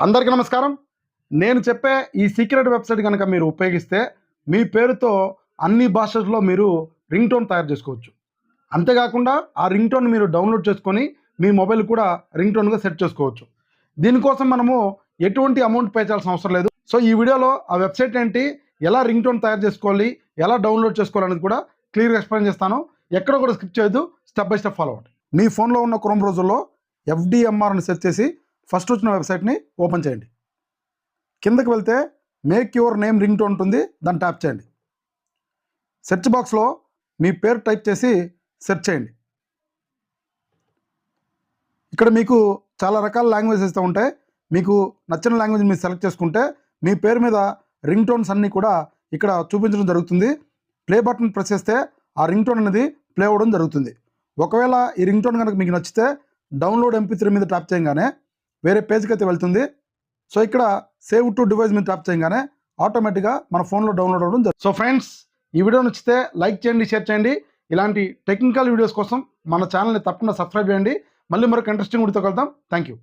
అందరికీ నమస్కారం. నేను చెప్పే ఈ సీక్రెట్ వెబ్సైట్ కనుక మీరు ఉపయోగిస్తే మీ పేరుతో అన్ని భాషల్లో మీరు రింగ్ టోన్ తయారు చేసుకోవచ్చు. అంతేకాకుండా ఆ రింగ్ టోన్ మీరు డౌన్లోడ్ చేసుకొని మీ మొబైల్ కూడా రింగ్ టోన్గా సెట్ చేసుకోవచ్చు. దీనికోసం మనము ఎటువంటి అమౌంట్ పే చేయాల్సిన అవసరం లేదు. సో ఈ వీడియోలో ఆ వెబ్సైట్ ఏంటి, ఎలా రింగ్ టోన్ తయారు చేసుకోవాలి, ఎలా డౌన్లోడ్ చేసుకోవాలనేది కూడా క్లియర్గా ఎక్స్ప్లెయిన్ చేస్తాను. ఎక్కడ కూడా స్కిప్ చేయొద్దు, స్టెప్ బై స్టెప్ ఫాలో అవ్వండి. మీ ఫోన్లో ఉన్న క్రోమ్ బ్రౌజర్లో FDMR అని సెర్చ్ చేసి ఫస్ట్ వచ్చిన వెబ్సైట్ని ఓపెన్ చేయండి. కిందకి వెళ్తే make your name ring tone ఉంటుంది, దాన్ని ట్యాప్ చేయండి. సెర్చ్ బాక్స్లో మీ పేరు టైప్ చేసి సెర్చ్ చేయండి. ఇక్కడ మీకు చాలా రకాల లాంగ్వేజెస్ ఉంటాయి. మీకు నచ్చిన లాంగ్వేజ్ మీరు సెలెక్ట్ చేసుకుంటే మీ పేరు మీద రింగ్ టోన్స్ అన్నీ కూడా ఇక్కడ చూపించడం జరుగుతుంది. ప్లే బటన్ ప్రెస్ చేస్తే ఆ రింగ్ టోన్ అనేది ప్లే అవ్వడం జరుగుతుంది. ఒకవేళ ఈ రింగ్ టోన్ కనుక మీకు నచ్చితే డౌన్లోడ్ MP3 మీద ట్యాప్ చేయగానే వేరే పేజ్కి అయితే వెళ్తుంది. సో ఇక్కడ సేవ్ టు డివైస్ మీద ట్యాప్ చేయగానే ఆటోమేటిక్గా మన ఫోన్లో డౌన్లోడ్ అవ్వడం జరుగుతుంది. సో ఫ్రెండ్స్, ఈ వీడియో నచ్చితే లైక్ చేయండి, షేర్ చేయండి. ఇలాంటి టెక్నికల్ వీడియోస్ కోసం మన ఛానల్ని తప్పకుండా సబ్స్క్రైబ్ చేయండి. మళ్ళీ మరొక ఇంట్రెస్టింగ్ వీడియోతో కలుద్దాం. Thank you.